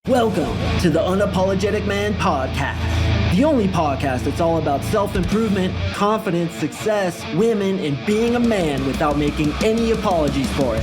Welcome to the Unapologetic Man Podcast, the only podcast that's all about self-improvement, confidence, success, women, and being a man without making any apologies for it.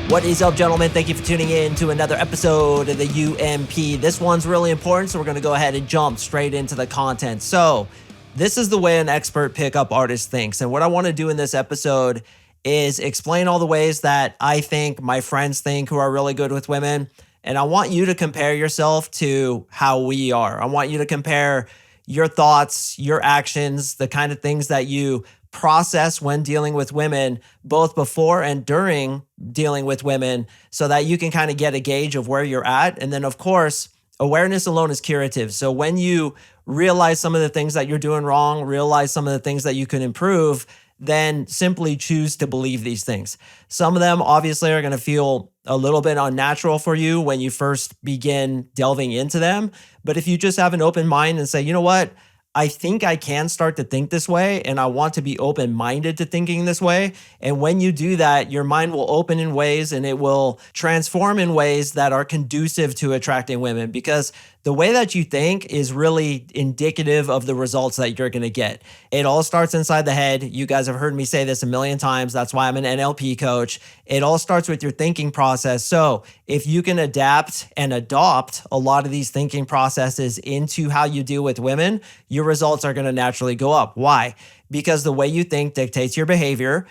What is up, gentlemen? Thank you for tuning in to another episode of the UMP. This one's really important, so we're going to go ahead and jump straight into the content. So, this is the way an expert pickup artist thinks. And what I want to do in this episode is explain all the ways that I think my friends think who are really good with women. And I want you to compare yourself to how we are. I want you to compare your thoughts, your actions, the kind of things that you process when dealing with women, both before and during dealing with women, so that you can kind of get a gauge of where you're at. And then, of course, awareness alone is curative. So when you realize some of the things that you're doing wrong, realize some of the things that you can improve, then simply choose to believe these things. Some of them obviously are going to feel a little bit unnatural for you when you first begin delving into them. But if you just have an open mind and say, you know what, I think I can start to think this way, and I want to be open-minded to thinking this way. And when you do that, your mind will open in ways and it will transform in ways that are conducive to attracting women, because the way that you think is really indicative of the results that you're going to get. It all starts inside the head. You guys have heard me say this a million times. That's why I'm an NLP coach. It all starts with your thinking process. So if you can adapt and adopt a lot of these thinking processes into how you deal with women, your results are going to naturally go up. Why? Because the way you think dictates your behavior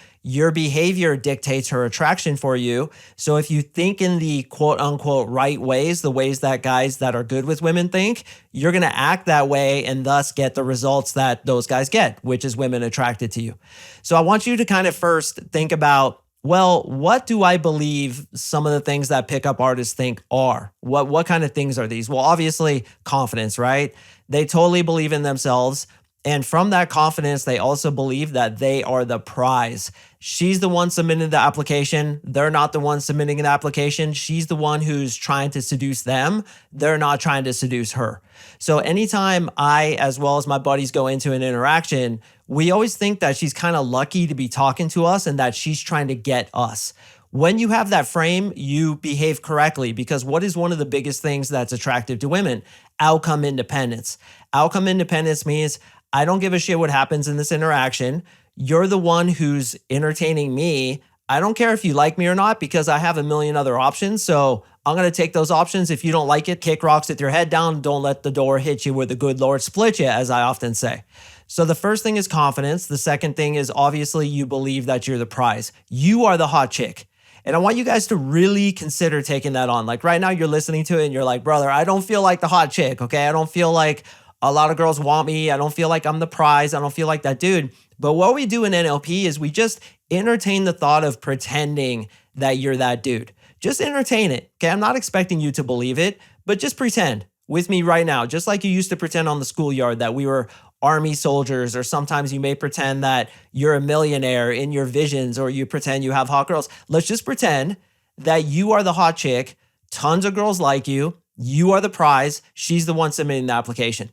dictates her attraction for you. So if you think in the quote unquote right ways, the ways that guys that are good with women think, you're going to act that way and thus get the results that those guys get, which is women attracted to you. So I want you to kind of first think about, well, what do I believe some of the things that pickup artists think are? What kind of things are these? Well, obviously confidence, right? They totally believe in themselves. And from that confidence, they also believe that they are the prize. She's the one submitting the application. They're not the one submitting the application. She's the one who's trying to seduce them. They're not trying to seduce her. So anytime I, as well as my buddies, go into an interaction, we always think that she's kind of lucky to be talking to us and that she's trying to get us. When you have that frame, you behave correctly, because what is one of the biggest things that's attractive to women? Outcome independence. Outcome independence means I don't give a shit what happens in this interaction. You're the one who's entertaining me. I don't care if you like me or not, because I have a million other options. So I'm going to take those options. If you don't like it, kick rocks with your head down. Don't let the door hit you where the good Lord split you, as I often say. So the first thing is confidence. The second thing is obviously you believe that you're the prize. You are the hot chick. And I want you guys to really consider taking that on. Like right now you're listening to it and you're like, brother, I don't feel like the hot chick, okay? I don't feel like a lot of girls want me. I don't feel like I'm the prize. I don't feel like that dude. But what we do in NLP is we just entertain the thought of pretending that you're that dude. Just entertain it, okay? I'm not expecting you to believe it, but just pretend with me right now, just like you used to pretend on the schoolyard that we were army soldiers, or sometimes you may pretend that you're a millionaire in your visions, or you pretend you have hot girls. Let's just pretend that you are the hot chick. Tons of girls like you. You are the prize. She's the one submitting the application.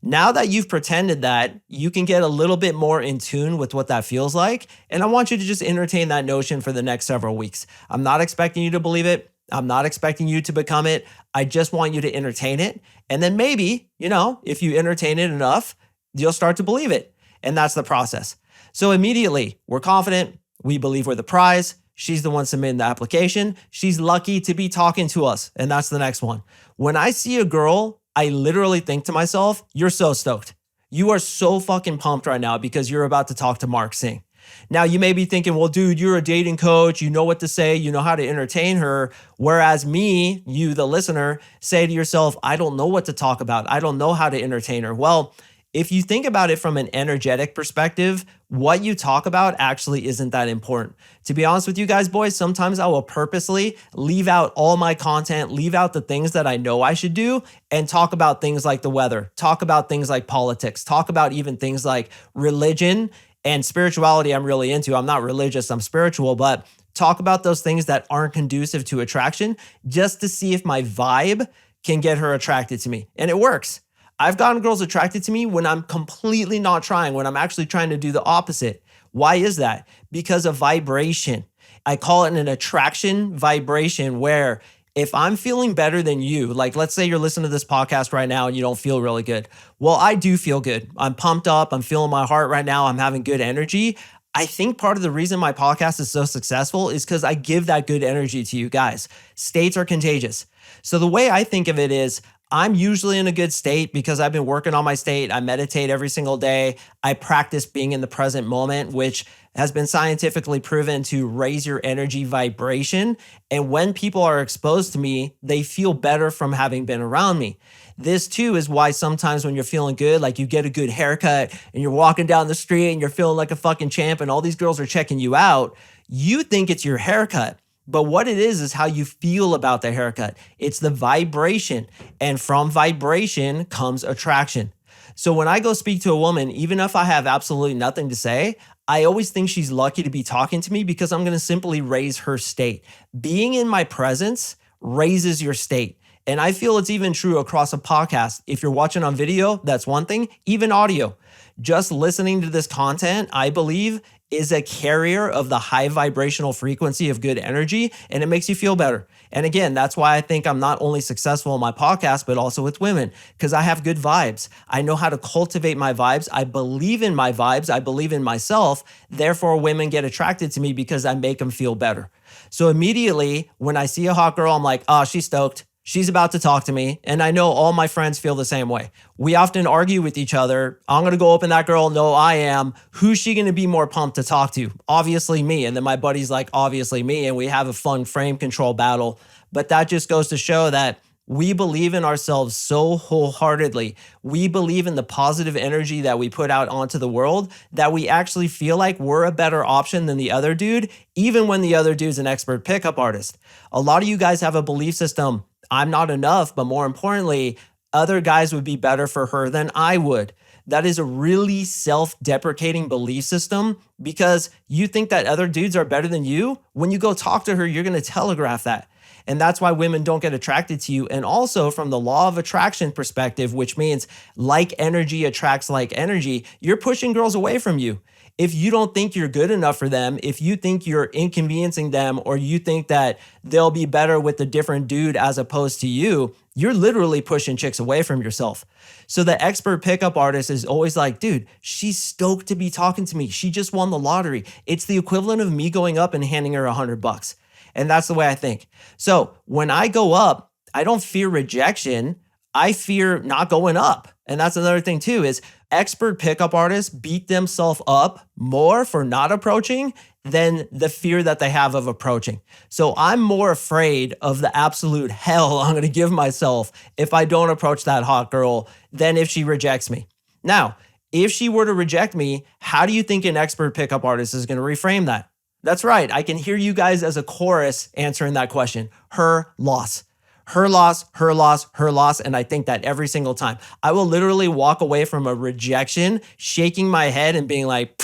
Now that you've pretended that, you can get a little bit more in tune with what that feels like. And I want you to just entertain that notion for the next several weeks. I'm not expecting you to believe it. I'm not expecting you to become it. I just want you to entertain it. And then maybe, if you entertain it enough, you'll start to believe it. And that's the process. So immediately, we're confident. We believe we're the prize. She's the one submitting the application. She's lucky to be talking to us. And that's the next one. When I see a girl, I literally think to myself, you're so stoked. You are so fucking pumped right now because you're about to talk to CoachMarkSing. Now, you may be thinking, well, dude, you're a dating coach. You know what to say. You know how to entertain her. Whereas me, you, the listener, say to yourself, I don't know what to talk about. I don't know how to entertain her. Well, if you think about it from an energetic perspective, what you talk about actually isn't that important. To be honest with you guys, boys, sometimes I will purposely leave out all my content, leave out the things that I know I should do, and talk about things like the weather, talk about things like politics, talk about even things like religion and spirituality. I'm really into. I'm not religious, I'm spiritual, but talk about those things that aren't conducive to attraction just to see if my vibe can get her attracted to me. And it works. I've gotten girls attracted to me when I'm completely not trying, when I'm actually trying to do the opposite. Why is that? Because of vibration. I call it an attraction vibration where if I'm feeling better than you, like let's say you're listening to this podcast right now and you don't feel really good. Well, I do feel good. I'm pumped up. I'm feeling my heart right now. I'm having good energy. I think part of the reason my podcast is so successful is because I give that good energy to you guys. States are contagious. So the way I think of it is I'm usually in a good state because I've been working on my state. I meditate every single day. I practice being in the present moment, which has been scientifically proven to raise your energy vibration. And when people are exposed to me, they feel better from having been around me. This too is why sometimes when you're feeling good, like you get a good haircut and you're walking down the street and you're feeling like a fucking champ and all these girls are checking you out, you think it's your haircut. But what it is how you feel about the haircut. It's the vibration. And from vibration comes attraction. So when I go speak to a woman, even if I have absolutely nothing to say, I always think she's lucky to be talking to me because I'm going to simply raise her state. Being in my presence raises your state. And I feel it's even true across a podcast. If you're watching on video, that's one thing, even audio. Just listening to this content, I believe, is a carrier of the high vibrational frequency of good energy, and it makes you feel better. And again, that's why I think I'm not only successful in my podcast, but also with women, because I have good vibes. I know how to cultivate my vibes. I believe in my vibes. I believe in myself. Therefore, women get attracted to me because I make them feel better. So immediately when I see a hot girl, I'm like, oh, she's stoked. She's about to talk to me. And I know all my friends feel the same way. We often argue with each other. I'm going to go open that girl. No, I am. Who's she going to be more pumped to talk to? Obviously me. And then my buddy's like, obviously me. And we have a fun frame control battle. But that just goes to show that we believe in ourselves so wholeheartedly. We believe in the positive energy that we put out onto the world that we actually feel like we're a better option than the other dude, even when the other dude's an expert pickup artist. A lot of you guys have a belief system. I'm not enough, but more importantly, other guys would be better for her than I would. That is a really self-deprecating belief system because you think that other dudes are better than you. When you go talk to her, you're going to telegraph that. And that's why women don't get attracted to you. And also from the law of attraction perspective, which means like energy attracts like energy, you're pushing girls away from you. If you don't think you're good enough for them, if you think you're inconveniencing them, or you think that they'll be better with a different dude as opposed to you, you're literally pushing chicks away from yourself. So the expert pickup artist is always like, dude, she's stoked to be talking to me. She just won the lottery. It's the equivalent of me going up and handing her $100. And that's the way I think. So when I go up, I don't fear rejection. I fear not going up. And that's another thing too, is expert pickup artists beat themselves up more for not approaching than the fear that they have of approaching. So I'm more afraid of the absolute hell I'm going to give myself if I don't approach that hot girl than if she rejects me. Now, if she were to reject me, how do you think an expert pickup artist is going to reframe that? That's right. I can hear you guys as a chorus answering that question. Her loss. Her loss, her loss, her loss. And I think that every single time. I will literally walk away from a rejection, shaking my head and being like,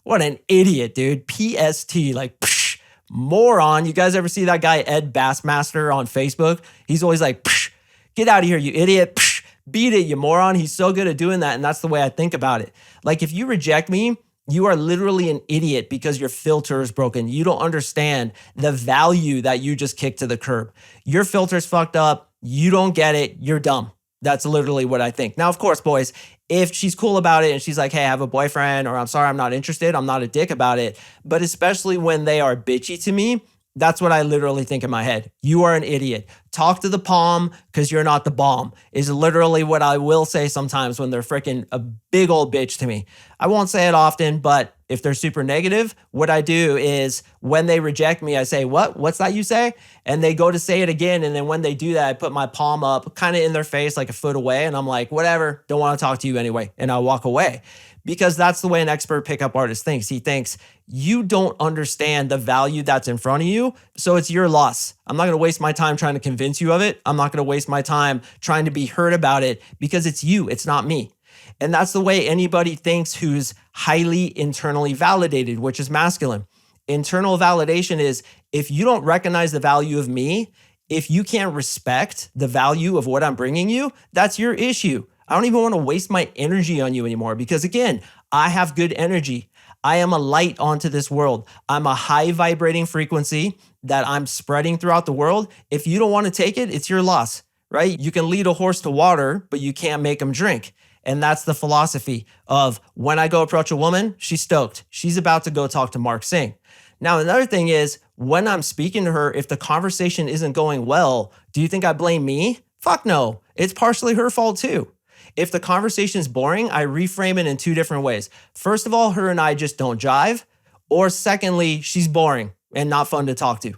what an idiot, dude. PST, like, moron. You guys ever see that guy, Ed Bassmaster, on Facebook? He's always like, get out of here, you idiot. Beat it, you moron. He's so good at doing that. And that's the way I think about it. Like, if you reject me, you are literally an idiot because your filter is broken. You don't understand the value that you just kicked to the curb. Your filter's fucked up. You don't get it. You're dumb. That's literally what I think. Now, of course, boys, if she's cool about it and she's like, hey, I have a boyfriend, or I'm sorry, I'm not interested, I'm not a dick about it. But especially when they are bitchy to me, that's what I literally think in my head. You are an idiot. Talk to the palm because you're not the bomb is literally what I will say sometimes when they're freaking a big old bitch to me. I won't say it often, but if they're super negative, what I do is when they reject me, I say, what? What's that you say? And they go to say it again. And then when they do that, I put my palm up kind of in their face, like a foot away. And I'm like, whatever, don't want to talk to you anyway. And I walk away. Because that's the way an expert pickup artist thinks. He thinks you don't understand the value that's in front of you, so it's your loss. I'm not going to waste my time trying to convince you of it. I'm not going to waste my time trying to be heard about it because it's you, it's not me. And that's the way anybody thinks who's highly internally validated, which is masculine. Internal validation is if you don't recognize the value of me, if you can't respect the value of what I'm bringing you, that's your issue. I don't even want to waste my energy on you anymore because again, I have good energy. I am a light onto this world. I'm a high vibrating frequency that I'm spreading throughout the world. If you don't want to take it, it's your loss, right? You can lead a horse to water, but you can't make him drink. And that's the philosophy of when I go approach a woman, she's stoked. She's about to go talk to Mark Sing. Now, another thing is when I'm speaking to her, if the conversation isn't going well, do you think I blame me? Fuck no. It's partially her fault too. If the conversation is boring, I reframe it in two different ways. First of all, her and I just don't jive. Or secondly, she's boring and not fun to talk to.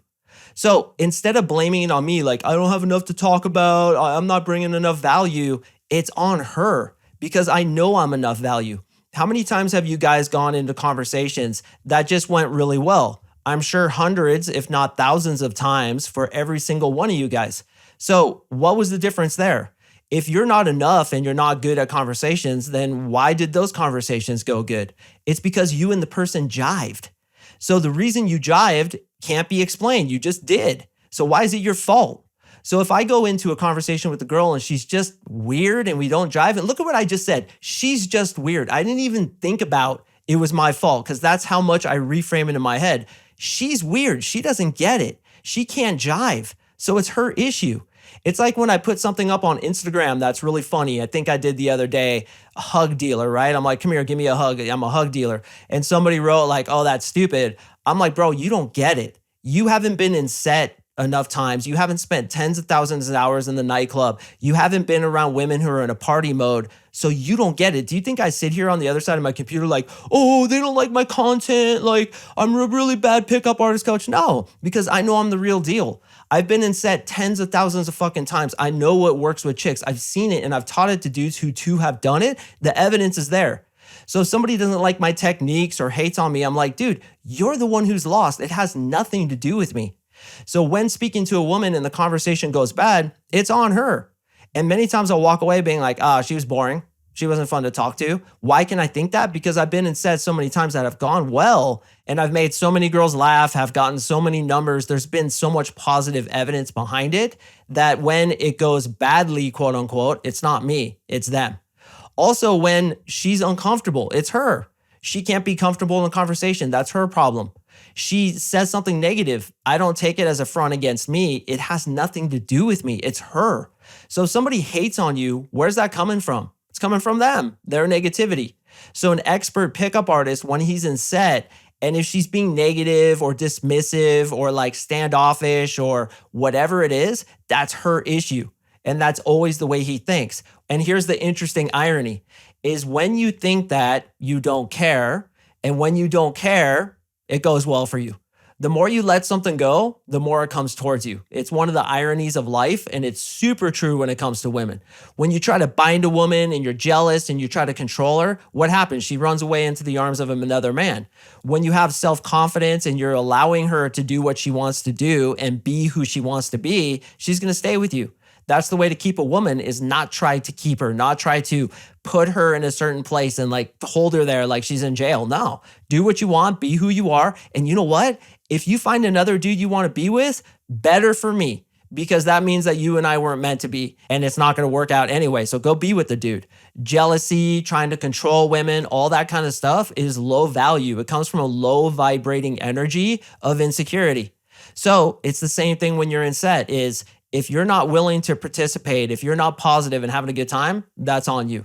So instead of blaming it on me, like I don't have enough to talk about, I'm not bringing enough value, it's on her because I know I'm enough value. How many times have you guys gone into conversations that just went really well? I'm sure hundreds, if not thousands of times for every single one of you guys. So what was the difference there? If you're not enough and you're not good at conversations, then why did those conversations go good? It's because you and the person jived. So the reason you jived can't be explained. You just did. So why is it your fault? So if I go into a conversation with a girl and she's just weird and we don't jive, and look at what I just said, she's just weird. I didn't even think about it was my fault because that's how much I reframe it in my head. She's weird. She doesn't get it. She can't jive. So it's her issue. It's like when I put something up on Instagram that's really funny. I think I did the other day, a hug dealer, right? I'm like, come here, give me a hug. I'm a hug dealer. And somebody wrote like, oh, that's stupid. I'm like, bro, you don't get it. You haven't been in set enough times. You haven't spent tens of thousands of hours in the nightclub. You haven't been around women who are in a party mode. So you don't get it. Do you think I sit here on the other side of my computer like, oh, they don't like my content. Like I'm a really bad pickup artist coach. No, because I know I'm the real deal. I've been in set tens of thousands of fucking times. I know what works with chicks. I've seen it and I've taught it to dudes who too have done it. The evidence is there. So if somebody doesn't like my techniques or hates on me, I'm like, dude, you're the one who's lost. It has nothing to do with me. So when speaking to a woman and the conversation goes bad, it's on her. And many times I'll walk away being like, she was boring. She wasn't fun to talk to. Why can I think that? Because I've been in sets so many times that have gone well and I've made so many girls laugh, have gotten so many numbers. There's been so much positive evidence behind it that when it goes badly, quote unquote, it's not me, it's them. Also, when she's uncomfortable, it's her. She can't be comfortable in a conversation. That's her problem. She says something negative. I don't take it as a front against me. It has nothing to do with me. It's her. So if somebody hates on you, where's that coming from? It's coming from them, their negativity. So an expert pickup artist, when he's in set, and if she's being negative or dismissive or like standoffish or whatever it is, that's her issue. And that's always the way he thinks. And here's the interesting irony is when you think that you don't care, and when you don't care, it goes well for you. The more you let something go, the more it comes towards you. It's one of the ironies of life, and it's super true when it comes to women. When you try to bind a woman and you're jealous and you try to control her, what happens? She runs away into the arms of another man. When you have self-confidence and you're allowing her to do what she wants to do and be who she wants to be, she's going to stay with you. That's the way to keep a woman is not try to keep her, not try to put her in a certain place and like hold her there like she's in jail. No, do what you want, be who you are. And you know what? If you find another dude you want to be with, better for me, because that means that you and I weren't meant to be and it's not going to work out anyway. So go be with the dude. Jealousy, trying to control women, all that kind of stuff is low value. It comes from a low vibrating energy of insecurity. So it's the same thing when you're in set is if you're not willing to participate, if you're not positive and having a good time, that's on you.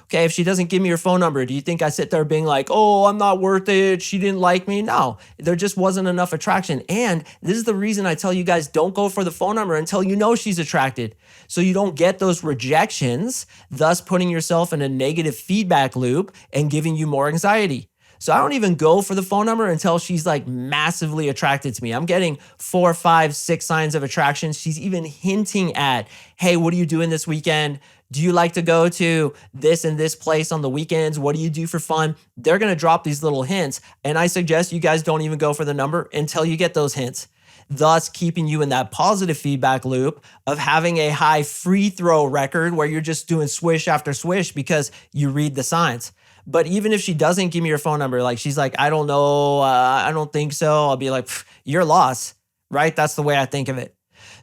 Okay, if she doesn't give me her phone number, do you think I sit there being like, oh, I'm not worth it, she didn't like me? No, there just wasn't enough attraction. And this is the reason I tell you guys don't go for the phone number until you know she's attracted. So you don't get those rejections, thus putting yourself in a negative feedback loop and giving you more anxiety. So I don't even go for the phone number until she's like massively attracted to me. I'm getting 4, 5, 6 signs of attraction. She's even hinting at, hey, what are you doing this weekend? Do you like to go to this and this place on the weekends? What do you do for fun? They're going to drop these little hints. And I suggest you guys don't even go for the number until you get those hints, thus keeping you in that positive feedback loop of having a high free throw record where you're just doing swish after swish because you read the signs. But even if she doesn't give me her phone number, like she's like, I don't know, I don't think so. I'll be like, you're lost, right? That's the way I think of it.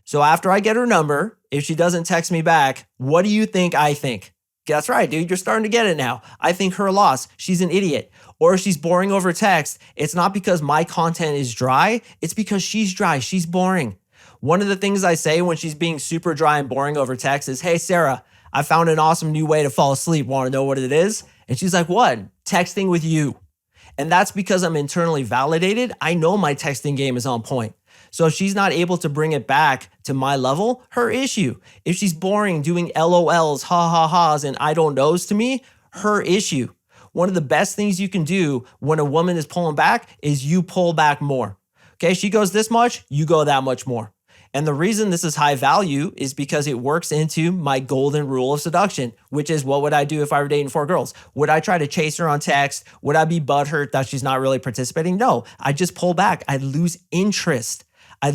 So after I get her number, if she doesn't text me back, what do you think I think? That's right, dude. You're starting to get it now. I think her loss. She's an idiot. Or if she's boring over text, it's not because my content is dry, it's because she's dry, she's boring. One of the things I say when she's being super dry and boring over text is, hey, Sarah, I found an awesome new way to fall asleep. Want to know what it is? And she's like, what? Texting with you. And that's because I'm internally validated. I know my texting game is on point. So if she's not able to bring it back to my level, her issue. If she's boring doing LOLs, ha ha ha's, and I don't knows to me, her issue. One of the best things you can do when a woman is pulling back is you pull back more. Okay, she goes this much, you go that much more. And the reason this is high value is because it works into my golden rule of seduction, which is what would I do if I were dating 4 girls? Would I try to chase her on text? Would I be butthurt that she's not really participating? No, I just pull back. I lose interest. And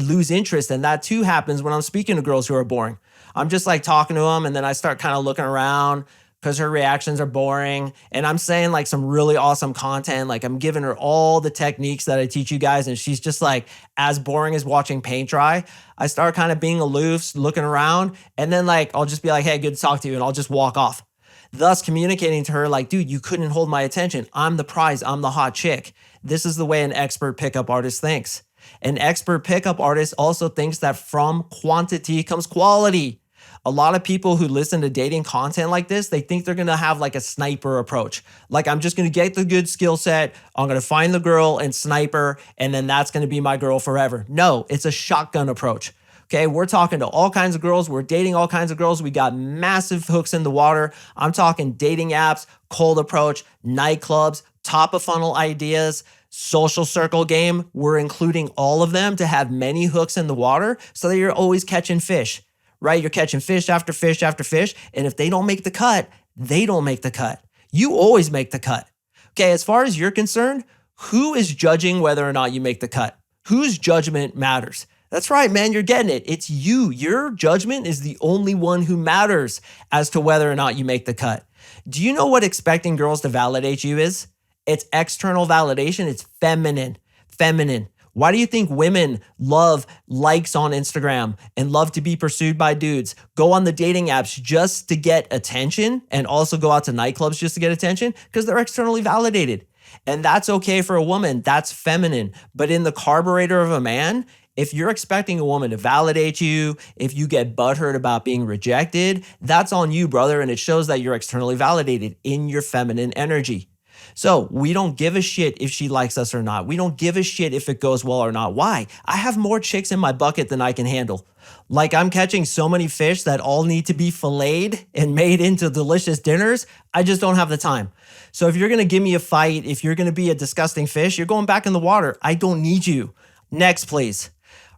that too happens when I'm speaking to girls who are boring. I'm just like talking to them and then I start kind of looking around because her reactions are boring. And I'm saying like some really awesome content. Like I'm giving her all the techniques that I teach you guys. And she's just like as boring as watching paint dry. I start kind of being aloof, looking around. And then like, I'll just be like, hey, good to talk to you. And I'll just walk off. Thus communicating to her like, dude, you couldn't hold my attention. I'm the prize. I'm the hot chick. This is the way an expert pickup artist thinks. An expert pickup artist also thinks that from quantity comes quality. A lot of people who listen to dating content like this, they think they're going to have like a sniper approach. Like I'm just going to get the good skill set. I'm going to find the girl and sniper, and then that's going to be my girl forever. No, it's a shotgun approach. Okay, we're talking to all kinds of girls. We're dating all kinds of girls. We got massive hooks in the water. I'm talking dating apps, cold approach, nightclubs, top of funnel ideas, social circle game. We're including all of them to have many hooks in the water so that you're always catching fish. Right? You're catching fish after fish after fish. And if they don't make the cut, they don't make the cut. You always make the cut. Okay, as far as you're concerned, who is judging whether or not you make the cut? Whose judgment matters? That's right, man, you're getting it. It's you. Your judgment is the only one who matters as to whether or not you make the cut. Do you know what expecting girls to validate you is? It's external validation. It's feminine. Why do you think women love likes on Instagram and love to be pursued by dudes, go on the dating apps just to get attention and also go out to nightclubs just to get attention? Because they're externally validated. And that's okay for a woman. That's feminine. But in the carburetor of a man, if you're expecting a woman to validate you, if you get butthurt about being rejected, that's on you, brother. And it shows that you're externally validated in your feminine energy. So we don't give a shit if she likes us or not. We don't give a shit if it goes well or not. Why? I have more chicks in my bucket than I can handle. Like I'm catching so many fish that all need to be filleted and made into delicious dinners. I just don't have the time. So if you're going to give me a fight, if you're going to be a disgusting fish, you're going back in the water. I don't need you. Next, please.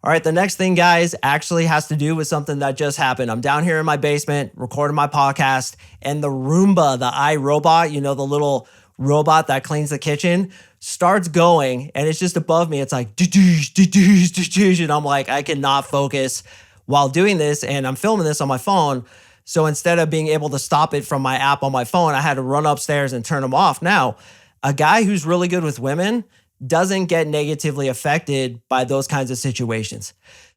All right, the next thing, guys, actually has to do with something that just happened. I'm down here in my basement recording my podcast, and the Roomba, the iRobot, you know, the little robot that cleans the kitchen, starts going, and it's just above me. It's like, and I'm like, I cannot focus while doing this, and I'm filming this on my phone. So instead of being able to stop it from my app on my phone, I had to run upstairs and turn them off. Now, a guy who's really good with women doesn't get negatively affected by those kinds of situations.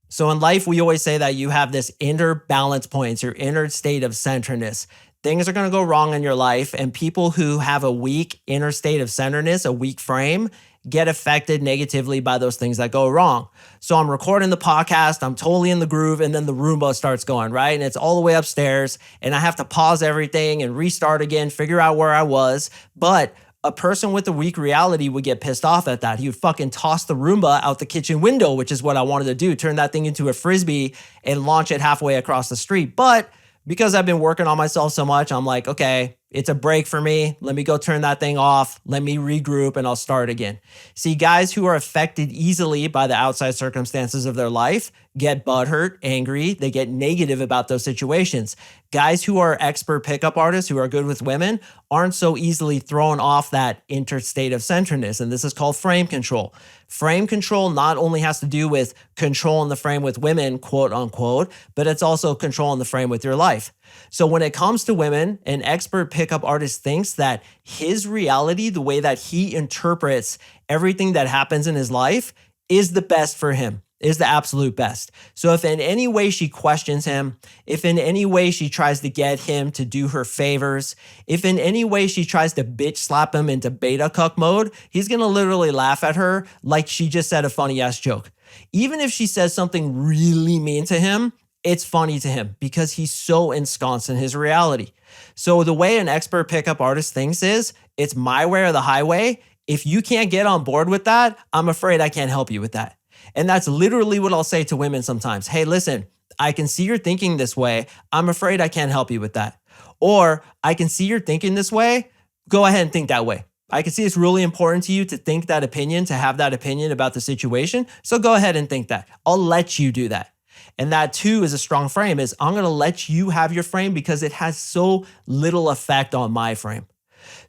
So in life, we always say that you have this inner balance points, your inner state of centeredness. Things are going to go wrong in your life, and people who have a weak inner state of centeredness, a weak frame, get affected negatively by those things that go wrong. So I'm recording the podcast, I'm totally in the groove, and then the Roomba starts going, right? And it's all the way upstairs, and I have to pause everything and restart again, figure out where I was. But a person with a weak reality would get pissed off at that. He would fucking toss the Roomba out the kitchen window, which is what I wanted to do, turn that thing into a Frisbee and launch it halfway across the street. But because I've been working on myself so much, I'm like, okay, it's a break for me. Let me go turn that thing off. Let me regroup and I'll start again. See, guys who are affected easily by the outside circumstances of their life get butthurt, angry. They get negative about those situations. Guys who are expert pickup artists, who are good with women, aren't so easily thrown off that interstate of centeredness. And this is called frame control. Frame control not only has to do with controlling the frame with women, quote unquote, but it's also controlling the frame with your life. So when it comes to women, an expert pickup artist thinks that his reality, the way that he interprets everything that happens in his life, is the best for him. is the absolute best. So if in any way she questions him, if in any way she tries to get him to do her favors, if in any way she tries to bitch slap him into beta cuck mode, he's gonna literally laugh at her like she just said a funny ass joke. Even if she says something really mean to him, it's funny to him because he's so ensconced in his reality. So the way an expert pickup artist thinks is, it's my way or the highway. If you can't get on board with that, I'm afraid I can't help you with that. And that's literally what I'll say to women sometimes. Hey, listen, I can see you're thinking this way. I'm afraid I can't help you with that. Or I can see you're thinking this way. Go ahead and think that way. I can see it's really important to you to think that opinion, to have that opinion about the situation. So go ahead and think that. I'll let you do that. And that too is a strong frame, is I'm going to let you have your frame because it has so little effect on my frame.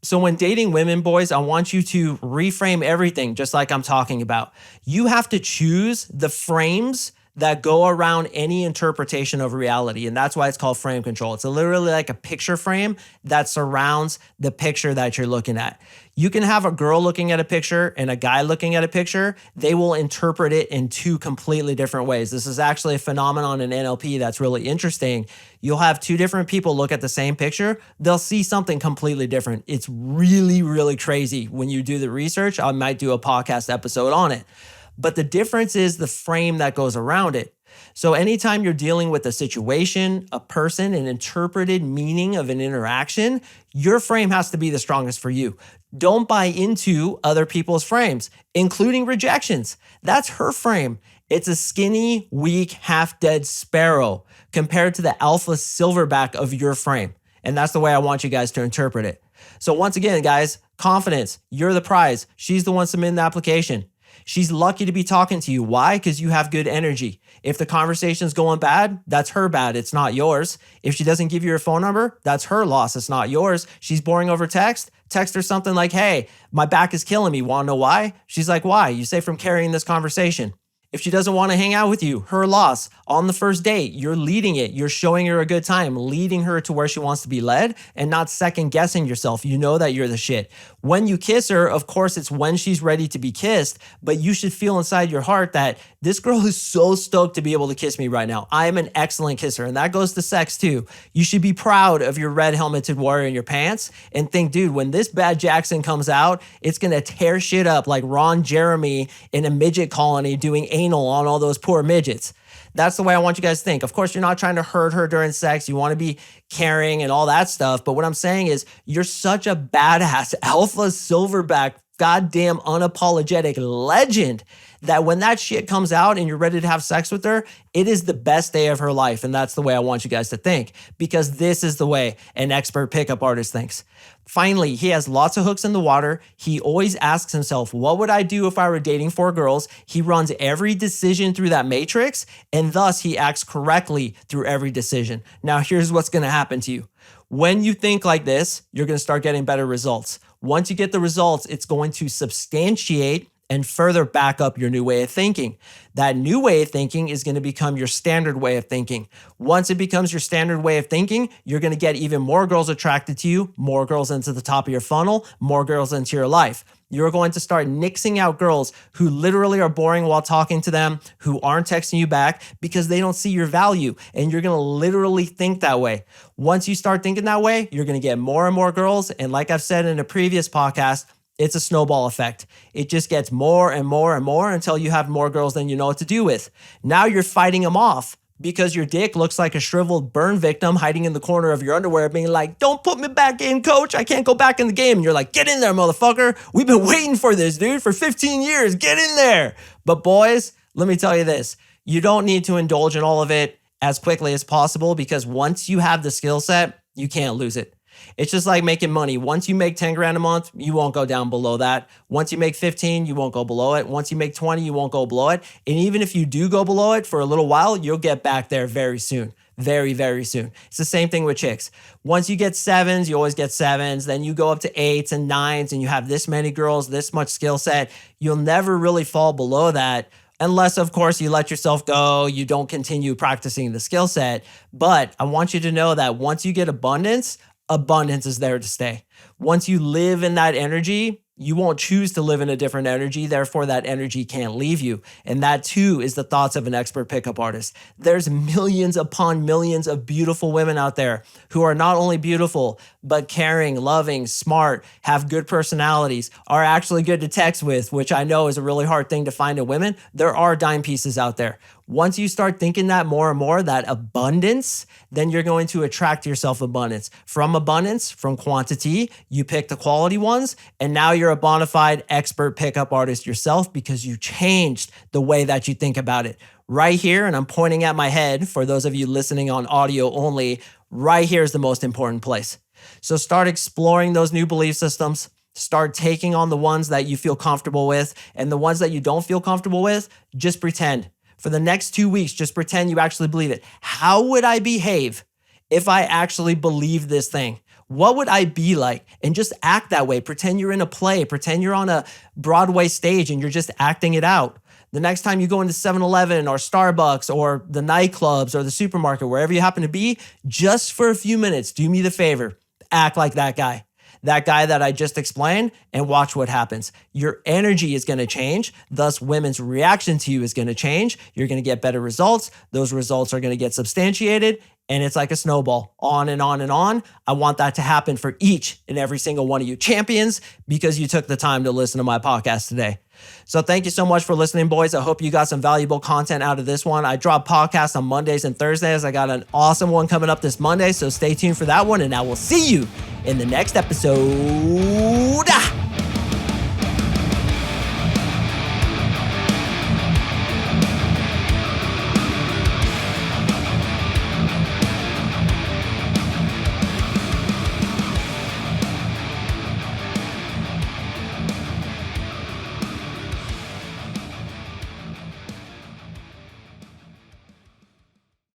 So when dating women, boys, I want you to reframe everything just like I'm talking about. You have to choose the frames that go around any interpretation of reality. And that's why it's called frame control. It's literally like a picture frame that surrounds the picture that you're looking at. You can have a girl looking at a picture and a guy looking at a picture. They will interpret it in two completely different ways. This is actually a phenomenon in NLP that's really interesting. You'll have two different people look at the same picture. They'll see something completely different. It's really, really crazy. When you do the research, I might do a podcast episode on it. But the difference is the frame that goes around it. So anytime you're dealing with a situation, a person, an interpreted meaning of an interaction, your frame has to be the strongest for you. Don't buy into other people's frames, including rejections. That's her frame. It's a skinny, weak, half-dead sparrow compared to the alpha silverback of your frame. And that's the way I want you guys to interpret it. So once again, guys, confidence, you're the prize. She's the one submitting the application. She's lucky to be talking to you. Why? Because you have good energy. If the conversation's going bad, that's her bad. It's not yours. If she doesn't give you her phone number, that's her loss. It's not yours. She's boring over text. Text her something like, hey, my back is killing me. Want to know why? She's like, why? You say, from carrying this conversation. If she doesn't want to hang out with you, her loss. On the first date, you're leading it. You're showing her a good time, leading her to where she wants to be led and not second guessing yourself. You know that you're the shit. When you kiss her, of course, it's when she's ready to be kissed, but you should feel inside your heart that this girl is so stoked to be able to kiss me right now. I am an excellent kisser, and that goes to sex too. You should be proud of your red helmeted warrior in your pants and think, dude, when this bad Jackson comes out, it's going to tear shit up like Ron Jeremy in a midget colony doing anal on all those poor midgets. That's the way I want you guys to think. Of course, you're not trying to hurt her during sex. You want to be caring and all that stuff. But what I'm saying is you're such a badass alpha silverback, goddamn unapologetic legend that when that shit comes out and you're ready to have sex with her, it is the best day of her life. And that's the way I want you guys to think, because this is the way an expert pickup artist thinks. Finally, he has lots of hooks in the water. He always asks himself, what would I do if I were dating 4 girls? He runs every decision through that matrix, and thus he acts correctly through every decision. Now, here's what's going to happen to you. When you think like this, you're going to start getting better results. Once you get the results, it's going to substantiate and further back up your new way of thinking. That new way of thinking is going to become your standard way of thinking. Once it becomes your standard way of thinking, you're going to get even more girls attracted to you, more girls into the top of your funnel, more girls into your life. You're going to start nixing out girls who literally are boring while talking to them, who aren't texting you back because they don't see your value. And you're going to literally think that way. Once you start thinking that way, you're going to get more and more girls. And like I've said in a previous podcast, it's a snowball effect. It just gets more and more and more until you have more girls than you know what to do with. Now you're fighting them off because your dick looks like a shriveled burn victim hiding in the corner of your underwear being like, don't put me back in, coach. I can't go back in the game. And you're like, get in there, motherfucker. We've been waiting for this, dude, for 15 years. Get in there. But boys, let me tell you this. You don't need to indulge in all of it as quickly as possible, because once you have the skill set, you can't lose it. It's just like making money. Once you make 10 grand a month, you won't go down below that. Once you make 15, you won't go below it. Once you make 20, you won't go below it. And even if you do go below it for a little while, you'll get back there very soon. Very, very soon. It's the same thing with chicks. Once you get 7s, you always get 7s. Then you go up to 8s and 9s and you have this many girls, this much skill set. You'll never really fall below that. Unless, of course, you let yourself go, you don't continue practicing the skill set. But I want you to know that once you get abundance is there to stay. Once you live in that energy, You won't choose to live in a different energy, therefore that energy can't leave you. And that too is the thoughts of an expert pickup artist. There's millions upon millions of beautiful women out there who are not only beautiful, but caring, loving, smart, have good personalities, are actually good to text with, which I know is a really hard thing to find in women. There are dime pieces out there. Once you start thinking that more and more, that abundance, then you're going to attract yourself abundance. From quantity, you pick the quality ones, and now you're a bona fide expert pickup artist yourself because you changed the way that you think about it. Right here, and I'm pointing at my head for those of you listening on audio only, right here is the most important place. So start exploring those new belief systems. Start taking on the ones that you feel comfortable with, and the ones that you don't feel comfortable with, just pretend. For the next 2 weeks, just pretend you actually believe it. How would I behave if I actually believe this thing? What would I be like? And just act that way. Pretend you're in a play. Pretend you're on a Broadway stage and you're just acting it out. The next time you go into 7-Eleven or Starbucks or the nightclubs or the supermarket, wherever you happen to be, just for a few minutes, do me the favor, act like that guy that I just explained, and watch what happens. Your energy is going to change. Thus, women's reaction to you is going to change. You're going to get better results. Those results are going to get substantiated, and it's like a snowball, on and on and on. I want that to happen for each and every single one of you champions because you took the time to listen to my podcast today. So thank you so much for listening, boys. I hope you got some valuable content out of this one. I drop podcasts on Mondays and Thursdays. I got an awesome one coming up this Monday, so stay tuned for that one, and I will see you in the next episode.